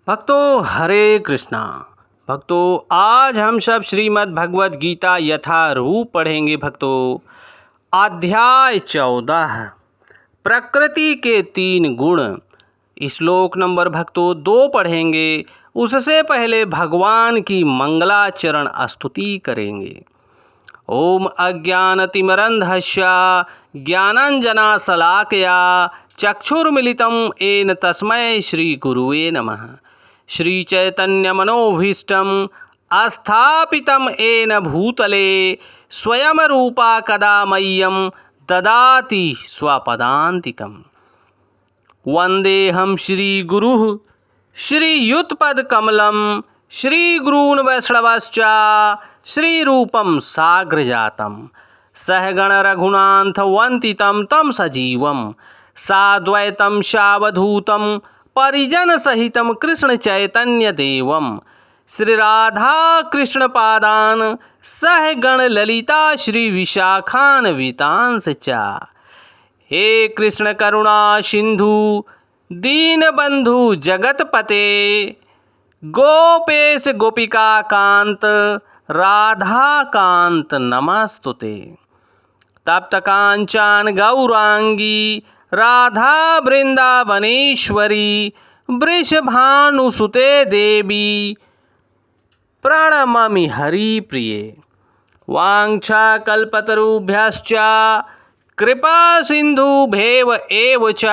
भक्तों हरे कृष्णा। भक्तों आज हम सब श्रीमद् भगवद गीता यथारूप पढ़ेंगे। भक्तों अध्याय 14 प्रकृति के 3 गुण, श्लोक नंबर भक्तों 2 पढ़ेंगे। उससे पहले भगवान की मंगलाचरण स्तुति करेंगे। ओम अज्ञानतिमिरन्धस्य ज्ञानाञ्जनशलाकया चक्षुर्मिलितं येन तस्मै श्रीगुरुवे नमः। श्रीचैतन्यमनोभीष्टं स्थापितं येन भूतले स्वयं रूपा कदा मह्यं ददाति स्वपदान्तिकम्। वन्देऽहं श्रीगुरुः श्रीयुतपदकमलं श्रीगुरून् वैष्णवश्च श्रीरूपं साग्रजातं सहगण रघुनाथवन्दितं तं सजीवं साद्वैतं सावधूतं परिजनसहितं कृष्णचैतन्यदेवं श्रीराधाकृष्णपादान् सहगण ललिता श्रीविशाखान्वितांश्च च। हे कृष्ण करुणा सिंधु दीनबंधु जगतपते गोपेश गोपिका कांत राधा कांत नमस्तुते। तप्त कांचन गौरांगी राधा वृंदावनेश्वरी वृषभानुसुते देवी प्रणमामि हरिप्रिये। वाञ्छाकल्पतरुभ्यश्च कृपा सिन्धुभ्येव एव च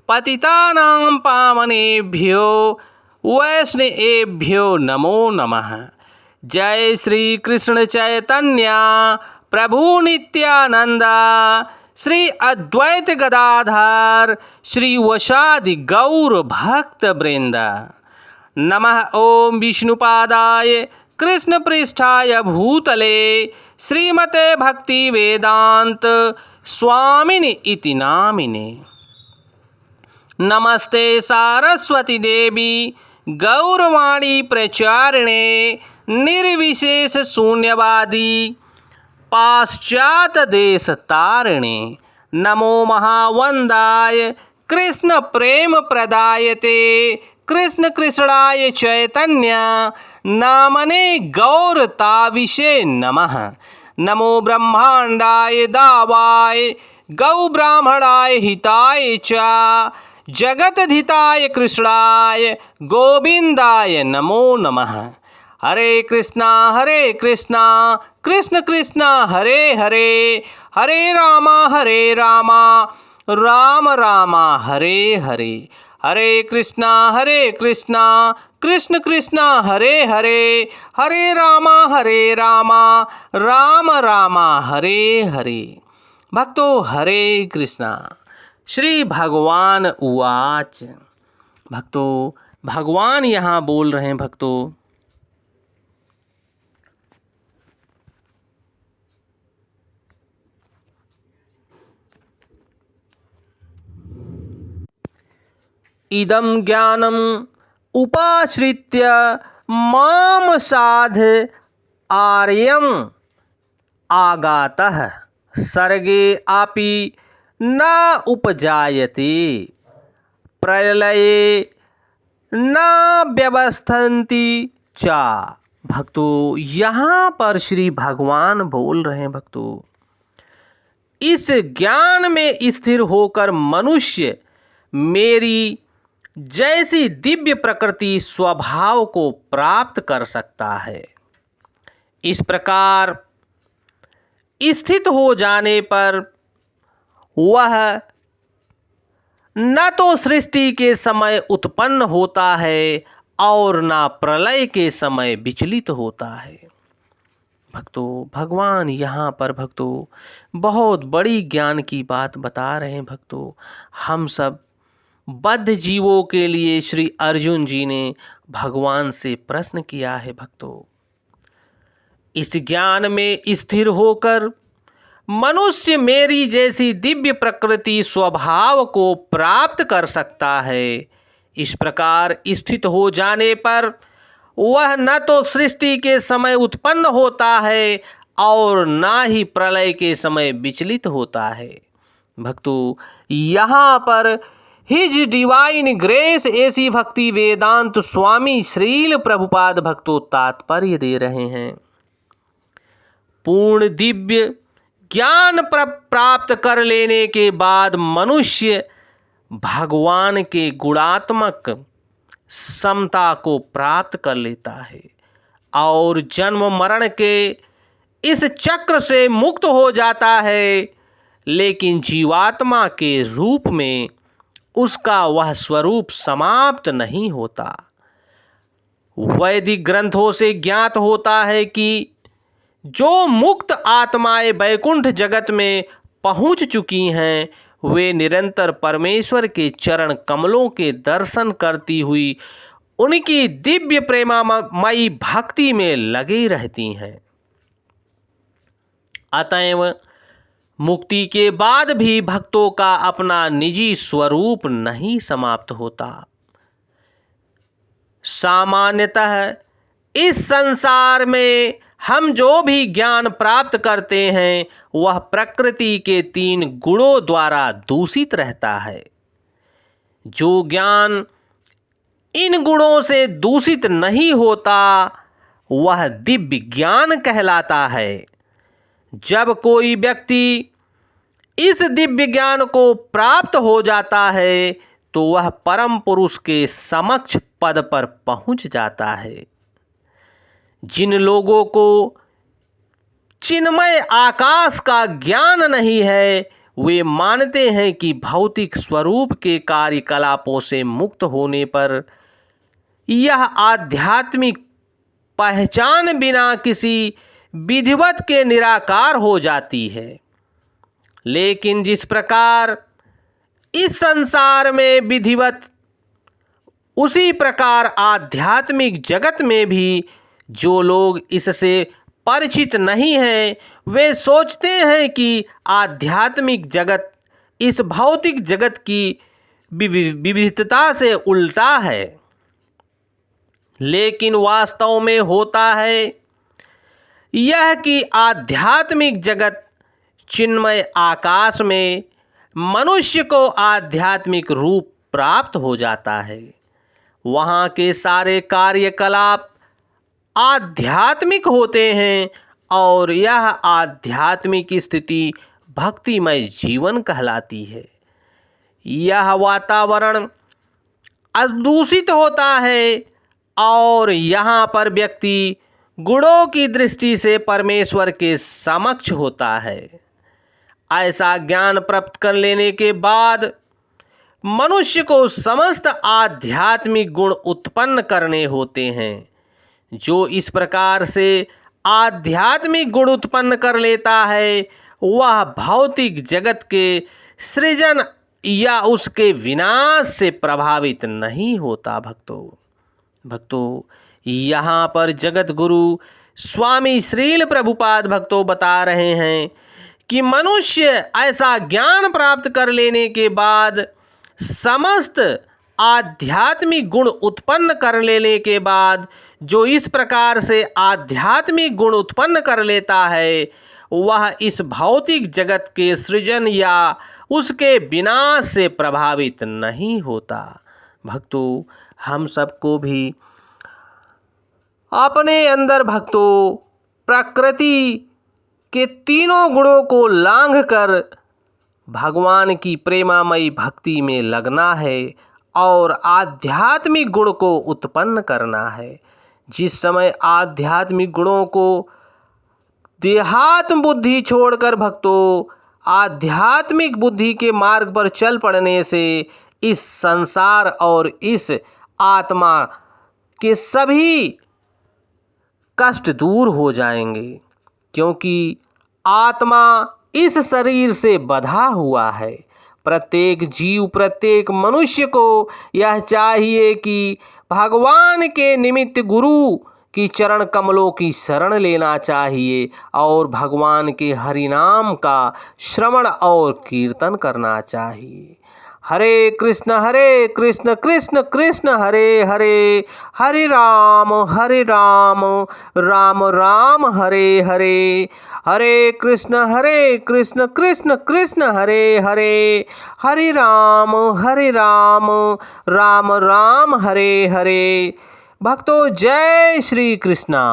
पतितानां पावनेभ्यो वैष्णवेभ्यो नमो नमः। जय श्री कृष्ण चैतन्य प्रभु नित्यानंद श्री अद्वैत गदाधर श्री वशादि गौर भक्त वृंद। नमः ओम विष्णुपादाय कृष्ण पृष्ठाय भूतले श्रीमते भक्ति वेदांत स्वामिनि इति नामिने। नमस्ते सारस्वती देवी गौरवाणी प्रचारिणे निर्विशेष शून्यवादी पाश्चात देश तारिणे। नमो महावंदाय कृष्ण प्रेम प्रदायते कृष्ण कृष्णाय चैतन्य नामने गौरताविषे नमः। नमो ब्रह्मांडाय दावाय गौ ब्राह्मणाय हिताय च जगतधिताय कृष्णाय गोविंदाय नमो नमः। हरे कृष्णा कृष्ण कृष्णा हरे हरे हरे रामा राम राम हरे हरे। हरे कृष्णा कृष्ण कृष्णा हरे हरे हरे रामा राम राम हरे हरे। भक्तों हरे कृष्णा। श्री भगवान उवाच। भक्तों भगवान यहाँ बोल रहे हैं। भक्तों इदं ज्ञानम् उपाश्रित्य मां साध आर्यम् आगातः सर्गे अपि न उपजायते प्रलये न व्यवस्थन्ति च। भक्तों यहाँ पर श्री भगवान बोल रहे हैं। भक्तों इस ज्ञान में स्थिर होकर मनुष्य मेरी जैसी दिव्य प्रकृति स्वभाव को प्राप्त कर सकता है। इस प्रकार स्थित हो जाने पर वह न तो सृष्टि के समय उत्पन्न होता है और न प्रलय के समय विचलित होता है। भक्तों भगवान यहाँ पर भक्तों बहुत बड़ी ज्ञान की बात बता रहे हैं। भक्तों हम सब बद्ध जीवों के लिए श्री अर्जुन जी ने भगवान से प्रश्न किया है। भक्तों इस ज्ञान में स्थिर होकर मनुष्य मेरी जैसी दिव्य प्रकृति स्वभाव को प्राप्त कर सकता है। इस प्रकार स्थित हो जाने पर वह न तो सृष्टि के समय उत्पन्न होता है और ना ही प्रलय के समय विचलित होता है। भक्तों यहाँ पर हिज डिवाइन ग्रेस ऐसी भक्ति वेदांत स्वामी श्रील प्रभुपाद भक्तों तात्पर्य दे रहे हैं। पूर्ण दिव्य ज्ञान प्राप्त कर लेने के बाद मनुष्य भगवान के गुणात्मक समता को प्राप्त कर लेता है और जन्म मरण के इस चक्र से मुक्त हो जाता है, लेकिन जीवात्मा के रूप में उसका वह स्वरूप समाप्त नहीं होता। वैदिक ग्रंथों से ज्ञात होता है कि जो मुक्त आत्माएं वैकुंठ जगत में पहुंच चुकी हैं, वे निरंतर परमेश्वर के चरण कमलों के दर्शन करती हुई उनकी दिव्य प्रेमामयी भक्ति में लगी रहती हैं। अतएव मुक्ति के बाद भी भक्तों का अपना निजी स्वरूप नहीं समाप्त होता। सामान्यतः इस संसार में हम जो भी ज्ञान प्राप्त करते हैं वह प्रकृति के 3 गुणों द्वारा दूषित रहता है। जो ज्ञान इन गुणों से दूषित नहीं होता वह दिव्य ज्ञान कहलाता है। जब कोई व्यक्ति इस दिव्य ज्ञान को प्राप्त हो जाता है तो वह परम पुरुष के समक्ष पद पर पहुंच जाता है। जिन लोगों को चिन्मय आकाश का ज्ञान नहीं है, वे मानते हैं कि भौतिक स्वरूप के कार्यकलापों से मुक्त होने पर यह आध्यात्मिक पहचान बिना किसी विधिवत के निराकार हो जाती है। लेकिन जिस प्रकार इस संसार में विधिवत, उसी प्रकार आध्यात्मिक जगत में भी जो लोग इससे परिचित नहीं हैं, वे सोचते हैं कि आध्यात्मिक जगत इस भौतिक जगत की विविधता से उल्टा है। लेकिन वास्तव में होता है यह कि आध्यात्मिक जगत चिन्मय आकाश में मनुष्य को आध्यात्मिक रूप प्राप्त हो जाता है। वहाँ के सारे कार्यकलाप आध्यात्मिक होते हैं और यह आध्यात्मिक स्थिति भक्तिमय जीवन कहलाती है। यह वातावरण अदूषित होता है और यहाँ पर व्यक्ति गुणों की दृष्टि से परमेश्वर के समक्ष होता है। ऐसा ज्ञान प्राप्त कर लेने के बाद मनुष्य को समस्त आध्यात्मिक गुण उत्पन्न करने होते हैं। जो इस प्रकार से आध्यात्मिक गुण उत्पन्न कर लेता है वह भौतिक जगत के सृजन या उसके विनाश से प्रभावित नहीं होता। भक्तों यहाँ पर जगत गुरु स्वामी श्रील प्रभुपाद भक्तों बता रहे हैं कि मनुष्य ऐसा ज्ञान प्राप्त कर लेने के बाद, समस्त आध्यात्मिक गुण उत्पन्न कर लेने के बाद, जो इस प्रकार से आध्यात्मिक गुण उत्पन्न कर लेता है वह इस भौतिक जगत के सृजन या उसके विनाश से प्रभावित नहीं होता। भक्तों हम सबको भी अपने अंदर भक्तों प्रकृति के 3 गुणों को लांघ कर भगवान की प्रेमामयी भक्ति में लगना है और आध्यात्मिक गुण को उत्पन्न करना है। जिस समय आध्यात्मिक गुणों को देहात्म बुद्धि छोड़कर भक्तों आध्यात्मिक बुद्धि के मार्ग पर चल पड़ने से इस संसार और इस आत्मा के सभी कष्ट दूर हो जाएंगे, क्योंकि आत्मा इस शरीर से बंधा हुआ है। प्रत्येक जीव, प्रत्येक मनुष्य को यह चाहिए कि भगवान के निमित्त गुरु की चरण कमलों की शरण लेना चाहिए और भगवान के हरि नाम का श्रवण और कीर्तन करना चाहिए। हरे कृष्ण कृष्ण कृष्ण हरे हरे, हरे राम राम राम हरे हरे। हरे कृष्ण कृष्ण कृष्ण हरे हरे, हरे राम राम राम हरे हरे। भक्तों, जय श्री कृष्णा।